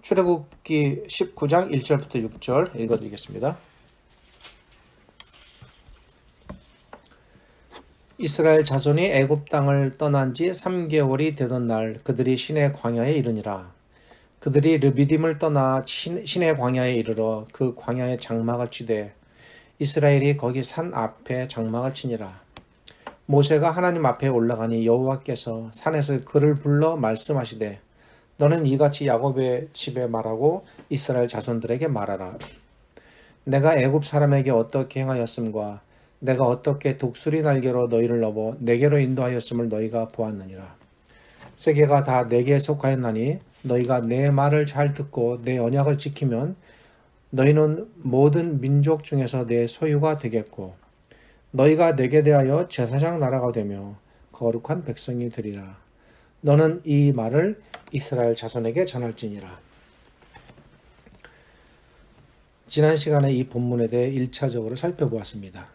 출애굽기 19장 1절부터 6절 읽어드리겠습니다. 이스라엘 자손이 애굽 땅을 떠난 지 3개월이 되던 날 그들이 시내 광야에 이르니라. 그들이 르비딤을 떠나 시내 광야에 이르러 그 광야에 장막을 치되 이스라엘이 거기 산 앞에 장막을 치니라. 모세가 하나님 앞에 올라가니 여호와께서 산에서 그를 불러 말씀하시되 너는 이같이 야곱의 집에 말하고 이스라엘 자손들에게 말하라. 내가 애굽 사람에게 어떻게 행하였음과 내가 어떻게 독수리 날개로 너희를 넘어 내게로 인도하였음을 너희가 보았느니라. 세계가 다 내게 속하였나니 너희가 내 말을 잘 듣고 내 언약을 지키면 너희는 모든 민족 중에서 내 소유가 되겠고 너희가 내게 대하여 제사장 나라가 되며 거룩한 백성이 되리라. 너는 이 말을 이스라엘 자손에게 전할지니라. 지난 시간에 이 본문에 대해 1차적으로 살펴보았습니다.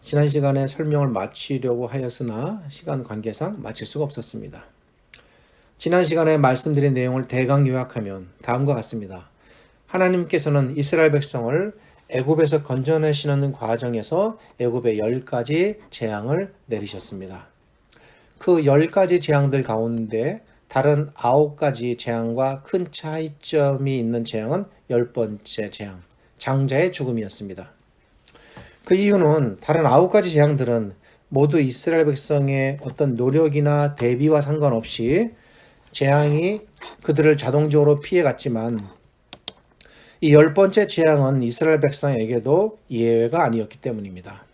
지난 시간에 설명을 마치려고 하였으나 시간 관계상 마칠 수가 없었습니다. 지난 시간에 말씀드린 내용을 대강 요약하면 다음과 같습니다. 하나님께서는 이스라엘 백성을 애굽에서 건져내시는 과정에서 애굽에 10가지 재앙을 내리셨습니다. 그 10가지 재앙들 가운데 다른 9가지 재앙과 큰 차이점이 있는 재앙은 10번째 재앙, 장자의 죽음이었습니다. 그 이유는 다른 9가지 재앙들은 모두 이스라엘 백성의 어떤 노력이나 대비와 상관없이 재앙이 그들을 자동적으로 피해갔지만 이 10번째 재앙은 이스라엘 백성에게도 예외가 아니었기 때문입니다.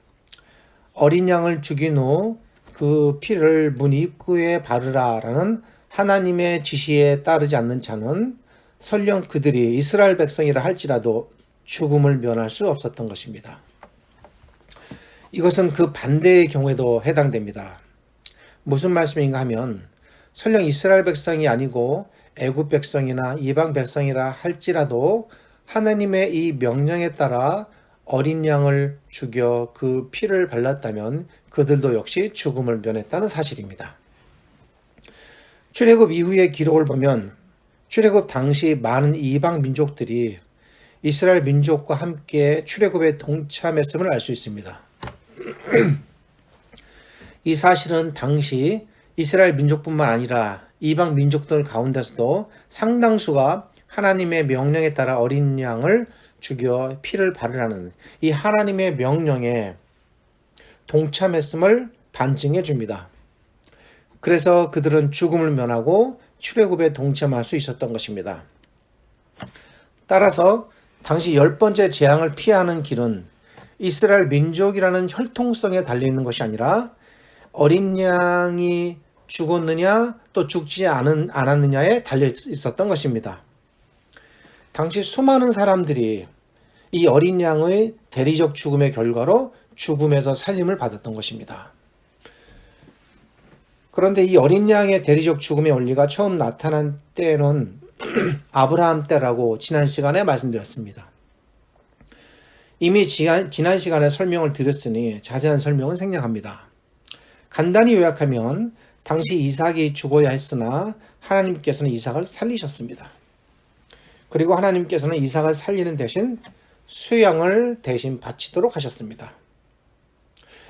어린 양을 죽인 후 그 피를 문 입구에 바르라라는 하나님의 지시에 따르지 않는 자는 설령 그들이 이스라엘 백성이라 할지라도 죽음을 면할 수 없었던 것입니다. 이것은 그 반대의 경우에도 해당됩니다. 무슨 말씀인가 하면 설령 이스라엘 백성이 아니고 애굽 백성이나 이방 백성이라 할지라도 하나님의 이 명령에 따라 어린 양을 죽여 그 피를 발랐다면 그들도 역시 죽음을 면했다는 사실입니다. 출애굽 이후의 기록을 보면 출애굽 당시 많은 이방 민족들이 이스라엘 민족과 함께 출애굽에 동참했음을 알 수 있습니다. 이 사실은 당시 이스라엘 민족뿐만 아니라 이방 민족들 가운데서도 상당수가 하나님의 명령에 따라 어린 양을 죽여 피를 바르라는 이 하나님의 명령에 동참했음을 반증해 줍니다. 그래서 그들은 죽음을 면하고 출애굽에 동참할 수 있었던 것입니다. 따라서 당시 10번째 재앙을 피하는 길은 이스라엘 민족이라는 혈통성에 달려있는 것이 아니라 어린 양이 죽었느냐 또 죽지 않았느냐에 달려 있었던 것입니다. 당시 수많은 사람들이 이 어린 양의 대리적 죽음의 결과로 죽음에서 살림을 받았던 것입니다. 그런데 이 어린 양의 대리적 죽음의 원리가 처음 나타난 때는 아브라함 때라고 지난 시간에 말씀드렸습니다. 이미 지난 시간에 설명을 드렸으니 자세한 설명은 생략합니다. 간단히 요약하면 당시 이삭이 죽어야 했으나 하나님께서는 이삭을 살리셨습니다. 그리고 하나님께서는 이삭을 살리는 대신 수양을 대신 바치도록 하셨습니다.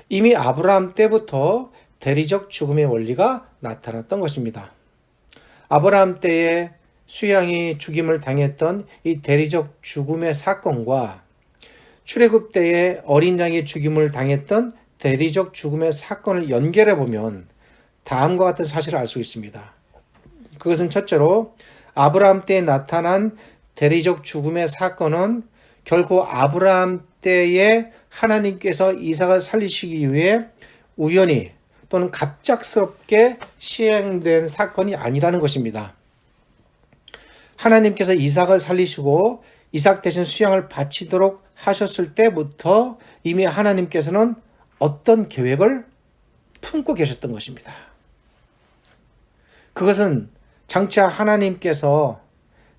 이미 아브라함 때부터 대리적 죽음의 원리가 나타났던 것입니다. 아브라함 때에 수양이 죽임을 당했던 이 대리적 죽음의 사건과 출애굽 때에 어린 양이 죽임을 당했던 대리적 죽음의 사건을 연결해 보면 다음과 같은 사실을 알 수 있습니다. 그것은 첫째로 아브라함 때에 나타난 대리적 죽음의 사건은 결코 아브라함 때에 하나님께서 이삭을 살리시기 위해 우연히 또는 갑작스럽게 시행된 사건이 아니라는 것입니다. 하나님께서 이삭을 살리시고 이삭 대신 수양을 바치도록 하셨을 때부터 이미 하나님께서는 어떤 계획을 품고 계셨던 것입니다. 그것은 장차 하나님께서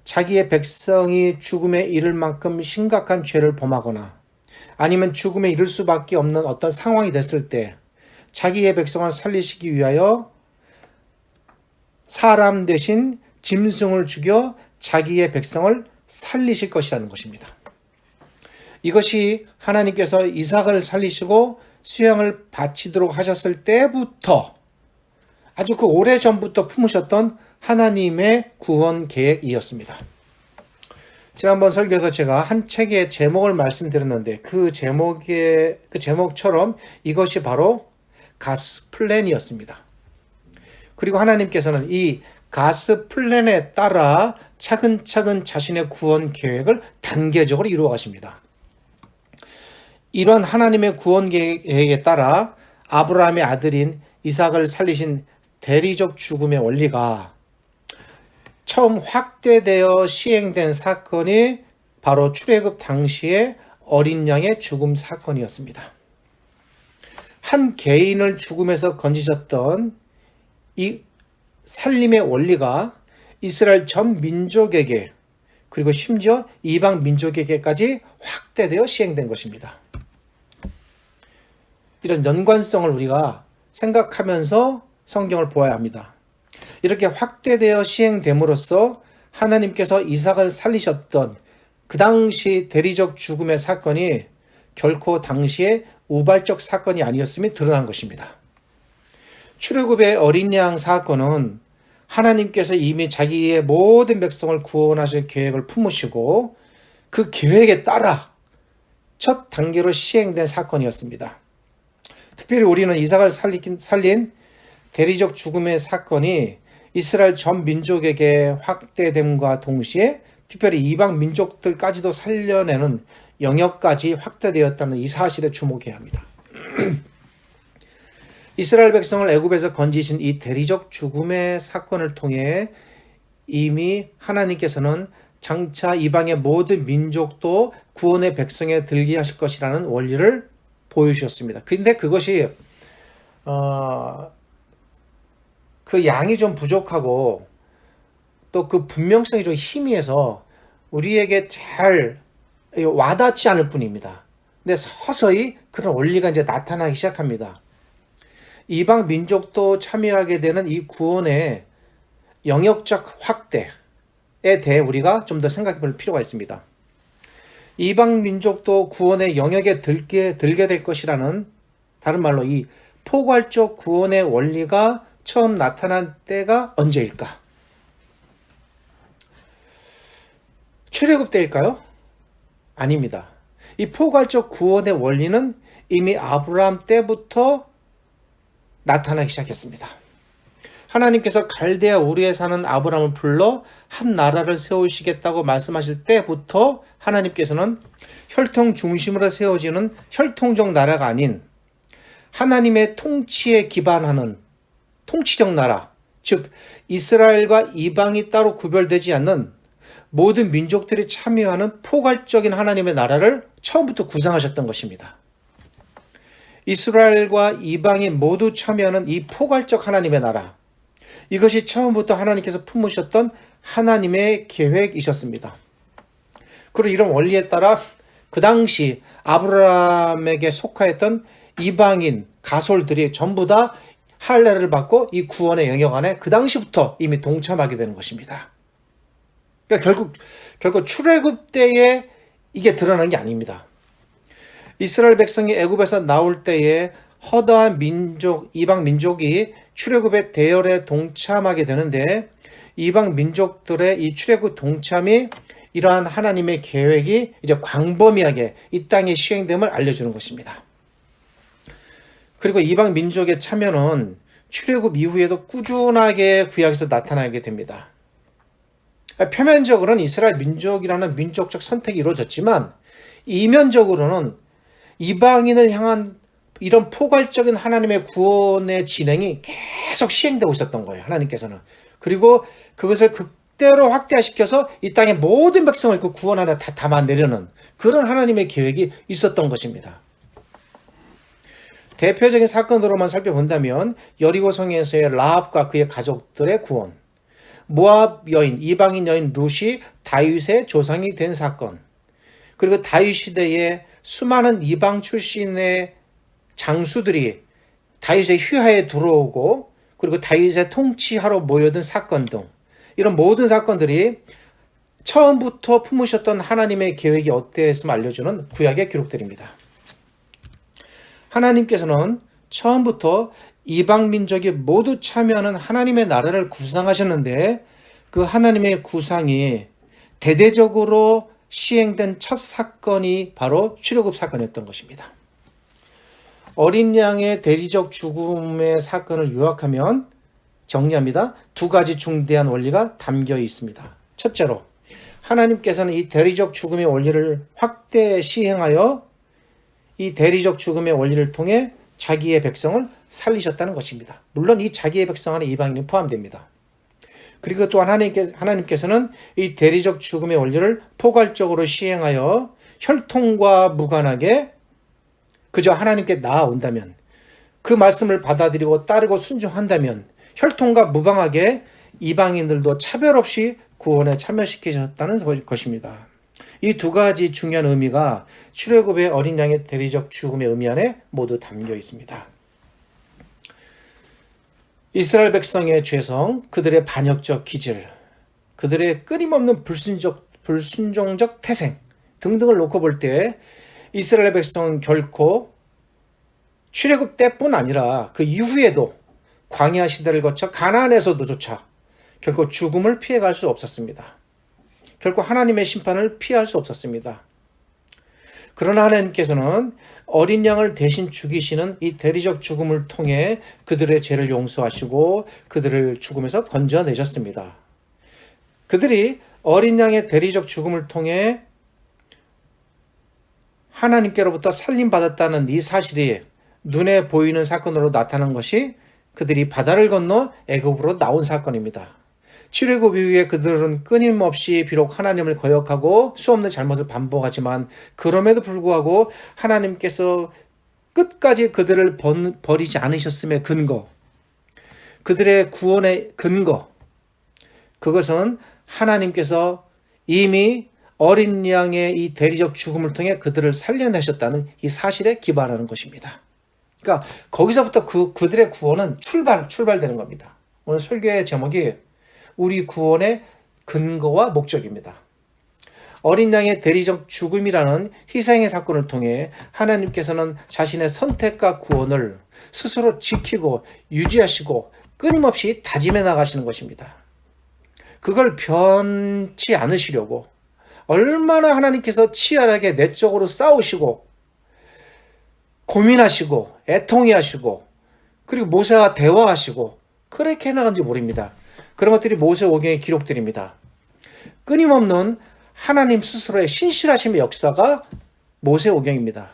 자기의 백성이 죽음에 이를 만큼 심각한 죄를 범하거나 아니면 죽음에 이를 수밖에 없는 어떤 상황이 됐을 때 자기의 백성을 살리시기 위하여 사람 대신 짐승을 죽여 자기의 백성을 살리실 것이라는 것입니다. 이것이 하나님께서 이삭을 살리시고 수양을 바치도록 하셨을 때부터 아주 그 오래전부터 품으셨던 하나님의 구원 계획이었습니다. 지난번 설교에서 제가 한 책의 제목을 말씀드렸는데 그 제목처럼 이것이 바로 가스 플랜이었습니다. 그리고 하나님께서는 이 가스 플랜에 따라 차근차근 자신의 구원 계획을 단계적으로 이루어 가십니다. 이러한 하나님의 구원 계획에 따라 아브라함의 아들인 이삭을 살리신 대리적 죽음의 원리가 처음 확대되어 시행된 사건이 바로 출애굽 당시의 어린 양의 죽음 사건이었습니다. 한 개인을 죽음에서 건지셨던 이 살림의 원리가 이스라엘 전 민족에게 그리고 심지어 이방 민족에게까지 확대되어 시행된 것입니다. 이런 연관성을 우리가 생각하면서 성경을 보아야 합니다. 이렇게 확대되어 시행됨으로써 하나님께서 이삭을 살리셨던 그 당시 대리적 죽음의 사건이 결코 당시의 우발적 사건이 아니었음이 드러난 것입니다. 출애굽의 어린 양 사건은 하나님께서 이미 자기의 모든 백성을 구원하실 계획을 품으시고 그 계획에 따라 첫 단계로 시행된 사건이었습니다. 특별히 우리는 이삭을 살린 대리적 죽음의 사건이 이스라엘 전 민족에게 확대됨과 동시에 특별히 이방 민족들까지도 살려내는 영역까지 확대되었다는 이 사실에 주목해야 합니다. 이스라엘 백성을 애굽에서 건지신 이 대리적 죽음의 사건을 통해 이미 하나님께서는 장차 이방의 모든 민족도 구원의 백성에 들게 하실 것이라는 원리를 보여주셨습니다. 근데 그것이 그 양이 좀 부족하고 또 그 분명성이 좀 희미해서 우리에게 잘 와닿지 않을 뿐입니다. 근데 서서히 그런 원리가 이제 나타나기 시작합니다. 이방 민족도 참여하게 되는 이 구원의 영역적 확대에 대해 우리가 좀 더 생각해 볼 필요가 있습니다. 이방 민족도 구원의 영역에 들게 될 것이라는, 다른 말로 이 포괄적 구원의 원리가 처음 나타난 때가 언제일까? 출애굽 때일까요? 아닙니다. 이 포괄적 구원의 원리는 이미 아브라함 때부터 나타나기 시작했습니다. 하나님께서 갈대아 우르에 사는 아브라함을 불러 한 나라를 세우시겠다고 말씀하실 때부터 하나님께서는 혈통 중심으로 세워지는 혈통적 나라가 아닌 하나님의 통치에 기반하는 통치적 나라, 즉 이스라엘과 이방이 따로 구별되지 않는 모든 민족들이 참여하는 포괄적인 하나님의 나라를 처음부터 구상하셨던 것입니다. 이스라엘과 이방이 모두 참여하는 이 포괄적 하나님의 나라, 이것이 처음부터 하나님께서 품으셨던 하나님의 계획이셨습니다. 그리고 이런 원리에 따라 그 당시 아브라함에게 속하였던 이방인 가솔들이 전부 다 할례를 받고 이 구원의 영역 안에 그 당시부터 이미 동참하게 되는 것입니다. 그러니까 결국 출애굽 때에 이게 드러난 게 아닙니다. 이스라엘 백성이 애굽에서 나올 때에 허다한 민족, 이방 민족이 출애굽의 대열에 동참하게 되는데 이방 민족들의 이 출애굽 동참이 이러한 하나님의 계획이 이제 광범위하게 이 땅에 시행됨을 알려주는 것입니다. 그리고 이방 민족의 참여는 출애굽 이후에도 꾸준하게 구약에서 나타나게 됩니다. 표면적으로는 이스라엘 민족이라는 민족적 선택이 이루어졌지만 이면적으로는 이방인을 향한 이런 포괄적인 하나님의 구원의 진행이 계속 시행되고 있었던 거예요. 하나님께서는. 그리고 그것을 극대로 확대시켜서 이 땅의 모든 백성을 그 구원 안에 다 담아내려는 그런 하나님의 계획이 있었던 것입니다. 대표적인 사건으로만 살펴본다면 여리고성에서의 라합과 그의 가족들의 구원, 모압 여인, 이방인 여인 룻이 다윗의 조상이 된 사건, 그리고 다윗 시대에 수많은 이방 출신의 장수들이 다윗의 휘하에 들어오고 그리고 다윗의 통치하러 모여든 사건 등 이런 모든 사건들이 처음부터 품으셨던 하나님의 계획이 어떠했음을 알려주는 구약의 기록들입니다. 하나님께서는 처음부터 이방 민족이 모두 참여하는 하나님의 나라를 구상하셨는데 그 하나님의 구상이 대대적으로 시행된 첫 사건이 바로 출애굽 사건이었던 것입니다. 어린 양의 대리적 죽음의 사건을 요약하면 정리합니다. 두 가지 중대한 원리가 담겨 있습니다. 첫째로 하나님께서는 이 대리적 죽음의 원리를 확대 시행하여 이 대리적 죽음의 원리를 통해 자기의 백성을 살리셨다는 것입니다. 물론 이 자기의 백성 안에 이방인이 포함됩니다. 그리고 또한 하나님께서는 이 대리적 죽음의 원리를 포괄적으로 시행하여 혈통과 무관하게 그저 하나님께 나아온다면, 그 말씀을 받아들이고 따르고 순종한다면 혈통과 무방하게 이방인들도 차별 없이 구원에 참여시키셨다는 것입니다. 이 두 가지 중요한 의미가 출애굽의 어린 양의 대리적 죽음의 의미 안에 모두 담겨 있습니다. 이스라엘 백성의 죄성, 그들의 반역적 기질, 그들의 끊임없는 불순종적 태생 등등을 놓고 볼 때 이스라엘 백성은 결코 출애굽 때뿐 아니라 그 이후에도 광야 시대를 거쳐 가나안에서도조차 결코 죽음을 피해갈 수 없었습니다. 결코 하나님의 심판을 피할 수 없었습니다. 그러나 하나님께서는 어린 양을 대신 죽이시는 이 대리적 죽음을 통해 그들의 죄를 용서하시고 그들을 죽음에서 건져내셨습니다. 그들이 어린 양의 대리적 죽음을 통해 하나님께로부터 살림받았다는 이 사실이 눈에 보이는 사건으로 나타난 것이 그들이 바다를 건너 애굽으로 나온 사건입니다. 출애굽 이후에 그들은 끊임없이 비록 하나님을 거역하고 수없는 잘못을 반복하지만 그럼에도 불구하고 하나님께서 끝까지 그들을 버리지 않으셨음의 근거, 그들의 구원의 근거, 그것은 하나님께서 이미 어린 양의 이 대리적 죽음을 통해 그들을 살려내셨다는 이 사실에 기반하는 것입니다. 그러니까 거기서부터 그들의 구원은 출발되는 겁니다. 오늘 설교의 제목이 우리 구원의 근거와 목적입니다. 어린 양의 대리적 죽음이라는 희생의 사건을 통해 하나님께서는 자신의 선택과 구원을 스스로 지키고 유지하시고 끊임없이 다짐해 나가시는 것입니다. 그걸 변치 않으시려고 얼마나 하나님께서 치열하게 내적으로 싸우시고 고민하시고 애통해하시고 그리고 모세와 대화하시고 그렇게 해나간지 모릅니다. 그런 것들이 모세오경의 기록들입니다. 끊임없는 하나님 스스로의 신실하심의 역사가 모세오경입니다.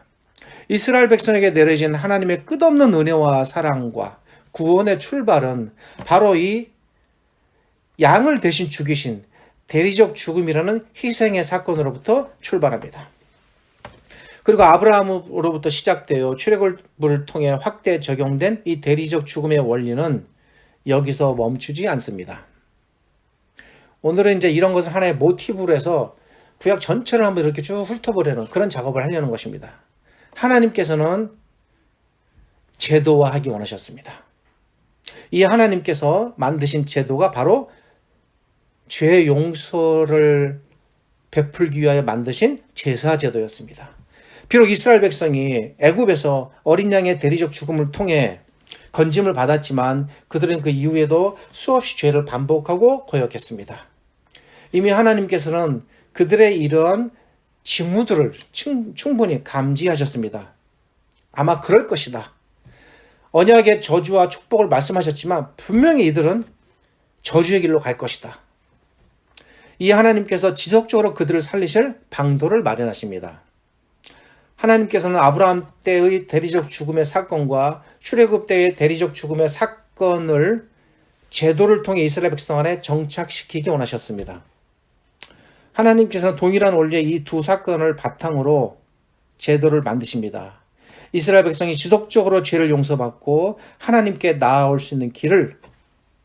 이스라엘 백성에게 내려진 하나님의 끝없는 은혜와 사랑과 구원의 출발은 바로 이 양을 대신 죽이신 대리적 죽음이라는 희생의 사건으로부터 출발합니다. 그리고 아브라함으로부터 시작되어 출애굽을 통해 확대 적용된 이 대리적 죽음의 원리는 여기서 멈추지 않습니다. 오늘은 이제 이런 것을 하나의 모티브로 해서 구약 전체를 한번 이렇게 쭉 훑어보려는 그런 작업을 하려는 것입니다. 하나님께서는 제도화하기 원하셨습니다. 이 하나님께서 만드신 제도가 바로 죄 용서를 베풀기 위하여 만드신 제사제도였습니다. 비록 이스라엘 백성이 애굽에서 어린 양의 대리적 죽음을 통해 건짐을 받았지만 그들은 그 이후에도 수없이 죄를 반복하고 거역했습니다. 이미 하나님께서는 그들의 이러한 징후들을 충분히 감지하셨습니다. 아마 그럴 것이다. 언약의 저주와 축복을 말씀하셨지만 분명히 이들은 저주의 길로 갈 것이다. 이 하나님께서 지속적으로 그들을 살리실 방도를 마련하십니다. 하나님께서는 아브라함 때의 대리적 죽음의 사건과 출애굽 때의 대리적 죽음의 사건을 제도를 통해 이스라엘 백성 안에 정착시키기 원하셨습니다. 하나님께서는 동일한 원리의 이 두 사건을 바탕으로 제도를 만드십니다. 이스라엘 백성이 지속적으로 죄를 용서받고 하나님께 나아올 수 있는 길을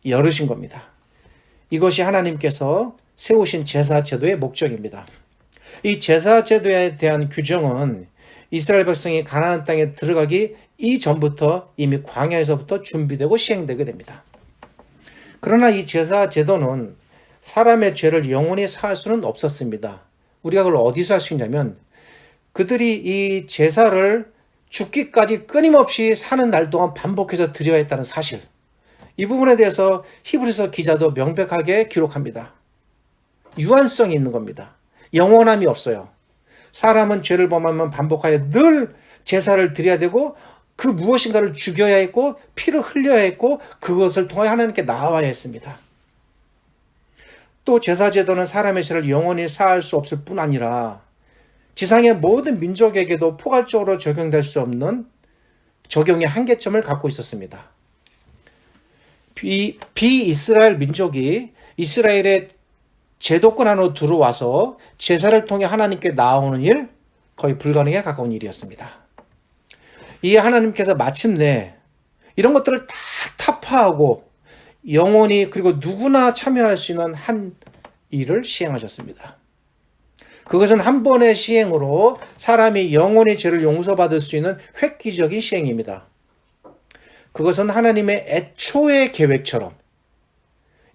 열으신 겁니다. 이것이 하나님께서 세우신 제사제도의 목적입니다. 이 제사제도에 대한 규정은 이스라엘 백성이 가나안 땅에 들어가기 이전부터 이미 광야에서부터 준비되고 시행되게 됩니다. 그러나 이 제사 제도는 사람의 죄를 영원히 사할 수는 없었습니다. 우리가 그걸 어디서 할 수 있냐면 그들이 이 제사를 죽기까지 끊임없이 사는 날 동안 반복해서 드려야 했다는 사실. 이 부분에 대해서 히브리서 기자도 명백하게 기록합니다. 유한성이 있는 겁니다. 영원함이 없어요. 사람은 죄를 범하면 반복하여 늘 제사를 드려야 되고 그 무엇인가를 죽여야 했고 피를 흘려야 했고 그것을 통해 하나님께 나아와야 했습니다. 또 제사 제도는 사람의 죄를 영원히 사할 수 없을 뿐 아니라 지상의 모든 민족에게도 포괄적으로 적용될 수 없는 적용의 한계점을 갖고 있었습니다. 비이스라엘 민족이 이스라엘의 제도권 안으로 들어와서 제사를 통해 하나님께 나아오는 일, 거의 불가능에 가까운 일이었습니다. 이에 하나님께서 마침내 이런 것들을 다 타파하고 영원히 그리고 누구나 참여할 수 있는 한 일을 시행하셨습니다. 그것은 한 번의 시행으로 사람이 영원히 죄를 용서받을 수 있는 획기적인 시행입니다. 그것은 하나님의 애초의 계획처럼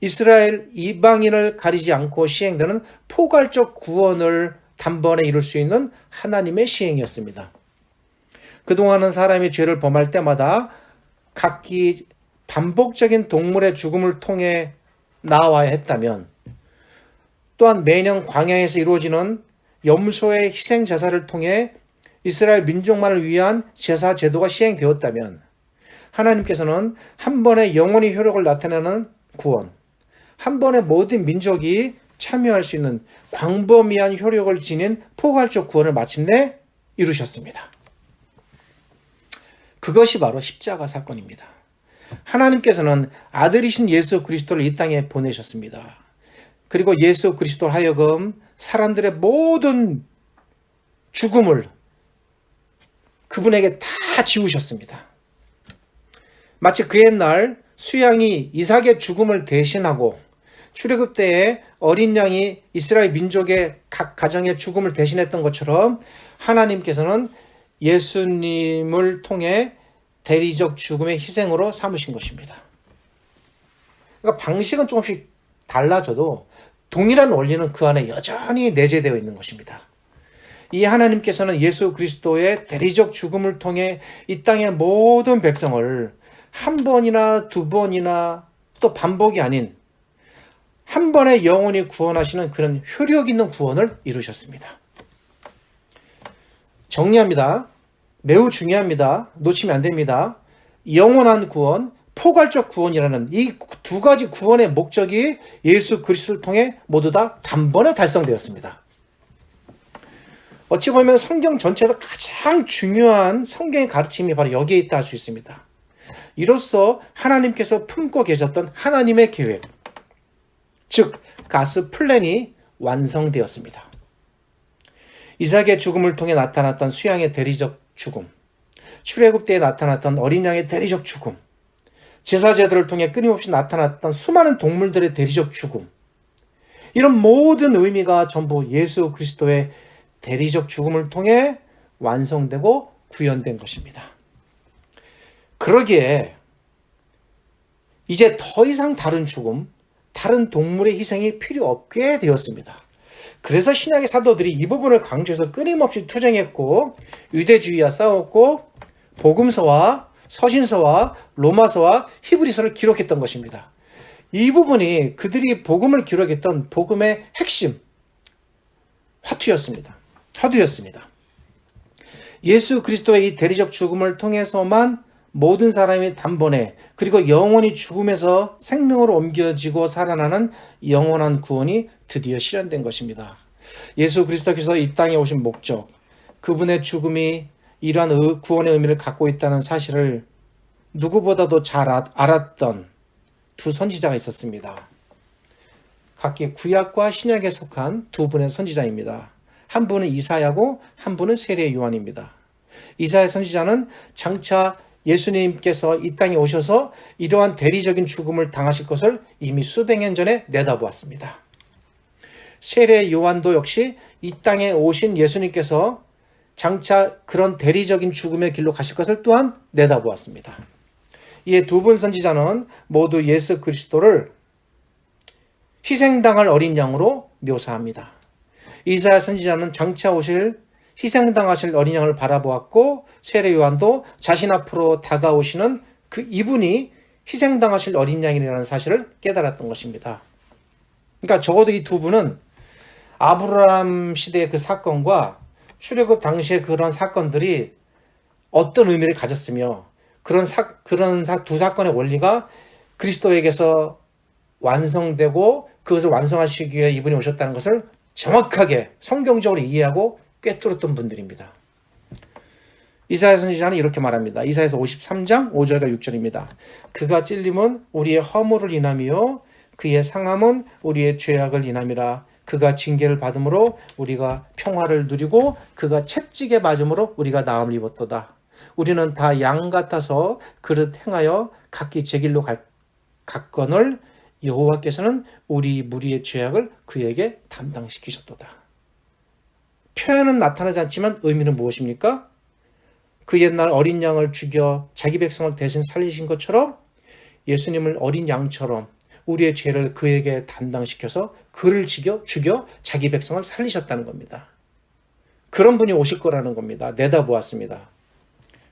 이스라엘 이방인을 가리지 않고 시행되는 포괄적 구원을 단번에 이룰 수 있는 하나님의 시행이었습니다. 그동안은 사람이 죄를 범할 때마다 각기 반복적인 동물의 죽음을 통해 나와야 했다면 또한 매년 광야에서 이루어지는 염소의 희생 제사를 통해 이스라엘 민족만을 위한 제사 제도가 시행되었다면 하나님께서는 한 번에 영원히 효력을 나타내는 구원, 한 번에 모든 민족이 참여할 수 있는 광범위한 효력을 지닌 포괄적 구원을 마침내 이루셨습니다. 그것이 바로 십자가 사건입니다. 하나님께서는 아들이신 예수 그리스도를 이 땅에 보내셨습니다. 그리고 예수 그리스도를 하여금 사람들의 모든 죽음을 그분에게 다 지우셨습니다. 마치 그 옛날 수양이 이삭의 죽음을 대신하고 출애굽 때에 어린 양이 이스라엘 민족의 각 가정의 죽음을 대신했던 것처럼 하나님께서는 예수님을 통해 대리적 죽음의 희생으로 삼으신 것입니다. 그러니까 방식은 조금씩 달라져도 동일한 원리는 그 안에 여전히 내재되어 있는 것입니다. 이 하나님께서는 예수 그리스도의 대리적 죽음을 통해 이 땅의 모든 백성을 한 번이나 두 번이나 또 반복이 아닌 한 번에 영원히 구원하시는 그런 효력 있는 구원을 이루셨습니다. 정리합니다. 매우 중요합니다. 놓치면 안 됩니다. 영원한 구원, 포괄적 구원이라는 이 두 가지 구원의 목적이 예수 그리스도를 통해 모두 다 단번에 달성되었습니다. 어찌 보면 성경 전체에서 가장 중요한 성경의 가르침이 바로 여기에 있다 할 수 있습니다. 이로써 하나님께서 품고 계셨던 하나님의 계획, 즉 가스 플랜이 완성되었습니다. 이삭의 죽음을 통해 나타났던 수양의 대리적 죽음, 출애굽 때에 나타났던 어린 양의 대리적 죽음, 제사 제도를 통해 끊임없이 나타났던 수많은 동물들의 대리적 죽음, 이런 모든 의미가 전부 예수 그리스도의 대리적 죽음을 통해 완성되고 구현된 것입니다. 그러기에 이제 더 이상 다른 죽음, 다른 동물의 희생이 필요 없게 되었습니다. 그래서 신약의 사도들이 이 부분을 강조해서 끊임없이 투쟁했고 유대주의와 싸웠고 복음서와 서신서와 로마서와 히브리서를 기록했던 것입니다. 이 부분이 그들이 복음을 기록했던 복음의 핵심, 화두였습니다. 예수 그리스도의 이 대리적 죽음을 통해서만 모든 사람이 단번에 그리고 영원히 죽음에서 생명으로 옮겨지고 살아나는 영원한 구원이 드디어 실현된 것입니다. 예수 그리스도께서 이 땅에 오신 목적, 그분의 죽음이 이러한 구원의 의미를 갖고 있다는 사실을 누구보다도 잘 알았던 두 선지자가 있었습니다. 각기 구약과 신약에 속한 두 분의 선지자입니다. 한 분은 이사야고 한 분은 세례 요한입니다. 이사야 선지자는 장차 예수님께서 이 땅에 오셔서 이러한 대리적인 죽음을 당하실 것을 이미 수백 년 전에 내다보았습니다. 세례 요한도 역시 이 땅에 오신 예수님께서 장차 그런 대리적인 죽음의 길로 가실 것을 또한 내다보았습니다. 이 두 분 선지자는 모두 예수 그리스도를 희생당할 어린 양으로 묘사합니다. 이사야 선지자는 장차 오실 희생당하실 어린 양을 바라보았고, 세례 요한도 자신 앞으로 다가오시는 그 이분이 희생당하실 어린 양이라는 사실을 깨달았던 것입니다. 그러니까 적어도 이 두 분은 아브라함 시대의 그 사건과 출애굽 당시의 그런 사건들이 어떤 의미를 가졌으며, 그런 두 사건의 원리가 그리스도에게서 완성되고 그것을 완성하시기 위해 이분이 오셨다는 것을 정확하게 성경적으로 이해하고 꿰뚫었던 분들입니다. 이사야 선지자는 이렇게 말합니다. 이사야서 53장 5절과 6절입니다. 그가 찔림은 우리의 허물을 인함이요 그의 상함은 우리의 죄악을 인함이라. 그가 징계를 받음으로 우리가 평화를 누리고 그가 채찍에 맞음으로 우리가 나음을 입었도다. 우리는 다 양 같아서 그릇 행하여 각기 제 길로 갔거늘 여호와께서는 우리 무리의 죄악을 그에게 담당시키셨도다. 표현은 나타나지 않지만 의미는 무엇입니까? 그 옛날 어린 양을 죽여 자기 백성을 대신 살리신 것처럼 예수님을 어린 양처럼 우리의 죄를 그에게 담당시켜서 그를 죽여 자기 백성을 살리셨다는 겁니다. 그런 분이 오실 거라는 겁니다. 내다보았습니다.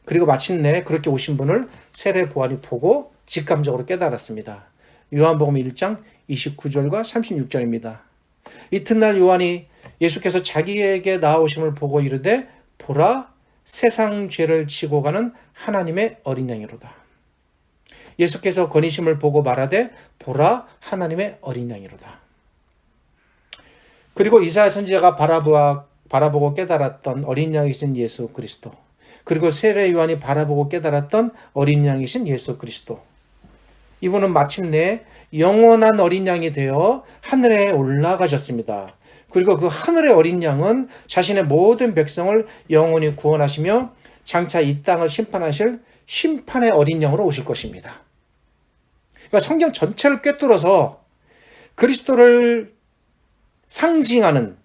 그리고 마침내 그렇게 오신 분을 세례 요한이 보고 직감적으로 깨달았습니다. 요한복음 1장 29절과 36절입니다. 이튿날 요한이 예수께서 자기에게 나아오심을 보고 이르되 보라 세상 죄를 지고 가는 하나님의 어린 양이로다. 예수께서 건의심을 보고 말하되 보라 하나님의 어린 양이로다. 그리고 이사야 선지자가 바라보고 깨달았던 어린 양이신 예수 그리스도, 그리고 세례 요한이 바라보고 깨달았던 어린 양이신 예수 그리스도, 이분은 마침내 영원한 어린 양이 되어 하늘에 올라가셨습니다. 그리고 그 하늘의 어린 양은 자신의 모든 백성을 영원히 구원하시며 장차 이 땅을 심판하실 심판의 어린 양으로 오실 것입니다. 그러니까 성경 전체를 꿰뚫어서 그리스도를 상징하는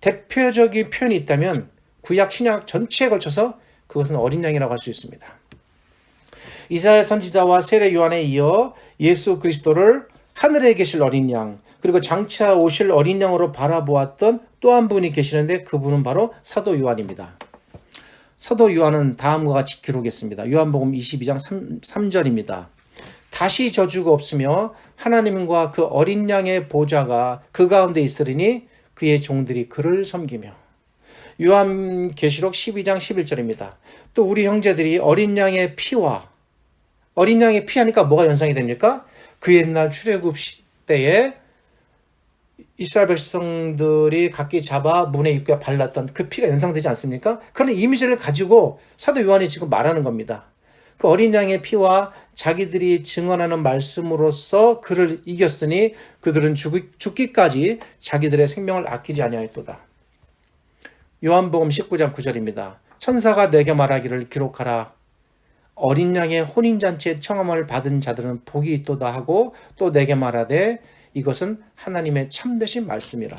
대표적인 표현이 있다면 구약 신약 전체에 걸쳐서 그것은 어린 양이라고 할 수 있습니다. 이사야 선지자와 세례 요한에 이어 예수 그리스도를 하늘에 계실 어린 양, 그리고 장차 오실 어린 양으로 바라보았던 또 한 분이 계시는데 그분은 바로 사도 요한입니다. 사도 요한은 다음과 같이 기록했습니다. 요한복음 22장 3절입니다. 다시 저주가 없으며 하나님과 그 어린 양의 보좌가 그 가운데 있으리니 그의 종들이 그를 섬기며. 요한계시록 12장 11절입니다. 또 우리 형제들이 어린 양의 피와, 어린 양의 피 하니까 뭐가 연상이 됩니까? 그 옛날 출애굽 시대에 이스라엘 백성들이 각기 잡아 문의 입구에 발랐던 그 피가 연상되지 않습니까? 그런 이미지를 가지고 사도 요한이 지금 말하는 겁니다. 그 어린 양의 피와 자기들이 증언하는 말씀으로써 그를 이겼으니 그들은 죽기까지 자기들의 생명을 아끼지 아니하였도다. 요한복음 19장 9절입니다. 천사가 내게 말하기를 기록하라. 어린 양의 혼인잔치에 청함을 받은 자들은 복이 있도다 하고 또 내게 말하되 이것은 하나님의 참되신 말씀이라.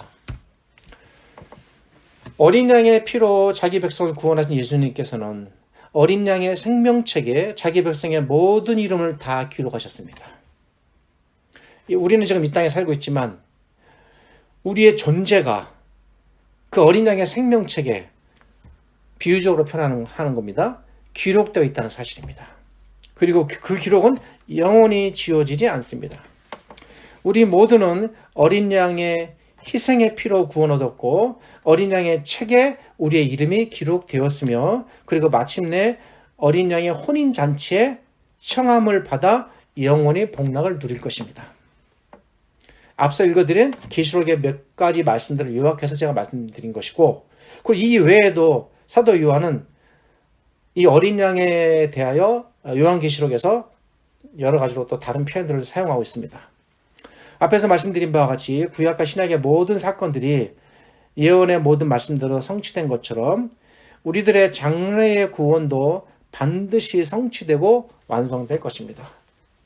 어린 양의 피로 자기 백성을 구원하신 예수님께서는 어린 양의 생명책에 자기 백성의 모든 이름을 다 기록하셨습니다. 우리는 지금 이 땅에 살고 있지만 우리의 존재가 그 어린 양의 생명책에 비유적으로 표현하는 겁니다. 기록되어 있다는 사실입니다. 그리고 그 기록은 영원히 지워지지 않습니다. 우리 모두는 어린 양의 희생의 피로 구원 얻었고 어린 양의 책에 우리의 이름이 기록되었으며 그리고 마침내 어린 양의 혼인잔치에 청함을 받아 영원히 복락을 누릴 것입니다. 앞서 읽어드린 계시록의 몇 가지 말씀들을 요약해서 제가 말씀드린 것이고, 그리고 이 외에도 사도 요한은 이 어린 양에 대하여 요한계시록에서 여러 가지로 또 다른 표현들을 사용하고 있습니다. 앞에서 말씀드린 바와 같이 구약과 신약의 모든 사건들이 예언의 모든 말씀대로 성취된 것처럼 우리들의 장래의 구원도 반드시 성취되고 완성될 것입니다.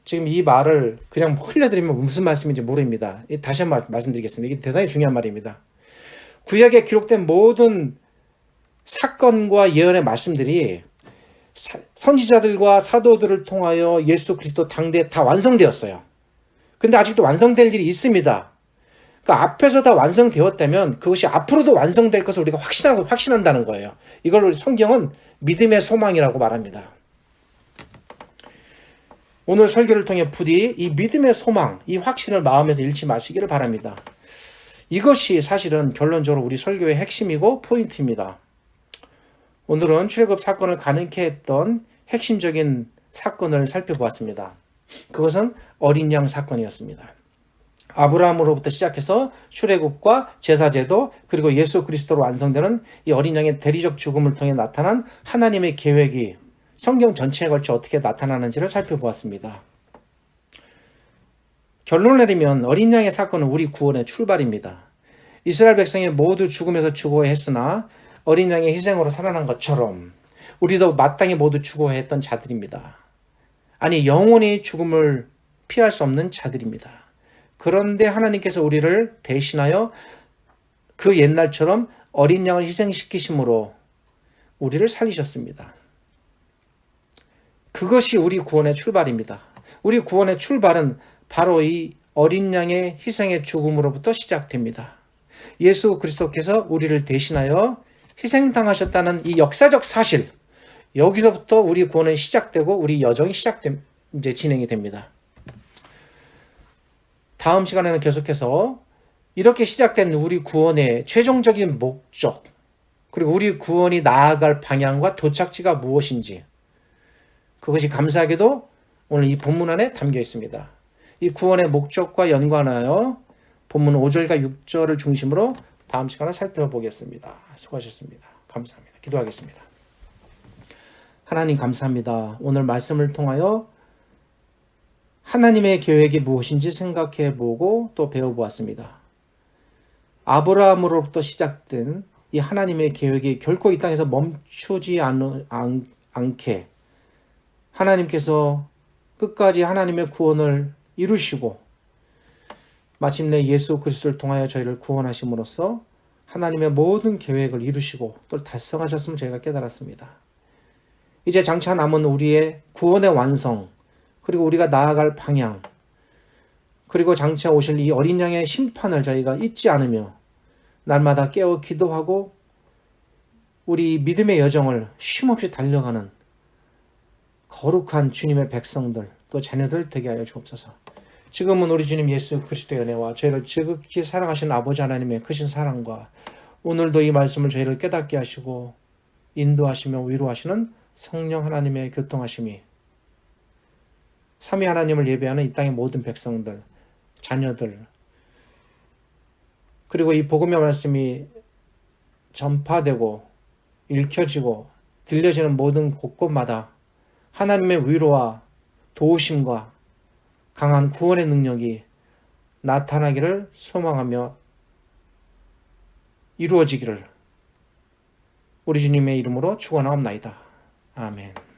지금 이 말을 그냥 흘려드리면 무슨 말씀인지 모릅니다. 다시 한번 말씀드리겠습니다. 이게 대단히 중요한 말입니다. 구약에 기록된 모든 사건과 예언의 말씀들이 선지자들과 사도들을 통하여 예수 그리스도 당대에 다 완성되었어요. 근데 아직도 완성될 일이 있습니다. 그 앞에서 다 완성되었다면 그것이 앞으로도 완성될 것을 우리가 확신한다는 거예요. 이걸 성경은 믿음의 소망이라고 말합니다. 오늘 설교를 통해 부디 이 믿음의 소망, 이 확신을 마음에서 잃지 마시기를 바랍니다. 이것이 사실은 결론적으로 우리 설교의 핵심이고 포인트입니다. 오늘은 출애굽 사건을 가능케 했던 핵심적인 사건을 살펴보았습니다. 그것은 어린 양 사건이었습니다. 아브라함으로부터 시작해서 출애굽과 제사제도 그리고 예수 그리스도로 완성되는 이 어린 양의 대리적 죽음을 통해 나타난 하나님의 계획이 성경 전체에 걸쳐 어떻게 나타나는지를 살펴보았습니다. 결론을 내리면 어린 양의 사건은 우리 구원의 출발입니다. 이스라엘 백성이 모두 죽음에서 죽어야 했으나 어린 양의 희생으로 살아난 것처럼 우리도 마땅히 모두 죽어야 했던 자들입니다. 아니, 영원히 죽음을 피할 수 없는 자들입니다. 그런데 하나님께서 우리를 대신하여 그 옛날처럼 어린 양을 희생시키심으로 우리를 살리셨습니다. 그것이 우리 구원의 출발입니다. 우리 구원의 출발은 바로 이 어린 양의 희생의 죽음으로부터 시작됩니다. 예수 그리스도께서 우리를 대신하여 희생당하셨다는 이 역사적 사실, 여기서부터 우리 구원은 시작되고 우리 여정이 이제 진행이 됩니다. 다음 시간에는 계속해서 이렇게 시작된 우리 구원의 최종적인 목적, 그리고 우리 구원이 나아갈 방향과 도착지가 무엇인지, 그것이 감사하게도 오늘 이 본문 안에 담겨 있습니다. 이 구원의 목적과 연관하여 본문 5절과 6절을 중심으로 다음 시간에 살펴보겠습니다. 수고하셨습니다. 감사합니다. 기도하겠습니다. 하나님 감사합니다. 오늘 말씀을 통하여 하나님의 계획이 무엇인지 생각해보고 또 배워보았습니다. 아브라함으로부터 시작된 이 하나님의 계획이 결코 이 땅에서 멈추지 않게 하나님께서 끝까지 하나님의 구원을 이루시고 마침내 예수 그리스도를 통하여 저희를 구원하심으로써 하나님의 모든 계획을 이루시고 또 달성하셨음을 저희가 깨달았습니다. 이제 장차 남은 우리의 구원의 완성, 그리고 우리가 나아갈 방향, 그리고 장차 오실 이 어린 양의 심판을 저희가 잊지 않으며 날마다 깨어 기도하고 우리 믿음의 여정을 쉼없이 달려가는 거룩한 주님의 백성들, 또 자녀들 되게 하여 주옵소서. 지금은 우리 주님 예수 그리스도의 은혜와 저희를 지극히 사랑하신 아버지 하나님의 크신 사랑과 오늘도 이 말씀을 저희를 깨닫게 하시고 인도하시며 위로하시는 성령 하나님의 교통하심이 삼위 하나님을 예배하는 이 땅의 모든 백성들, 자녀들, 그리고 이 복음의 말씀이 전파되고 읽혀지고 들려지는 모든 곳곳마다 하나님의 위로와 도우심과 강한 구원의 능력이 나타나기를 소망하며 이루어지기를 우리 주님의 이름으로 축원하옵나이다. 아멘.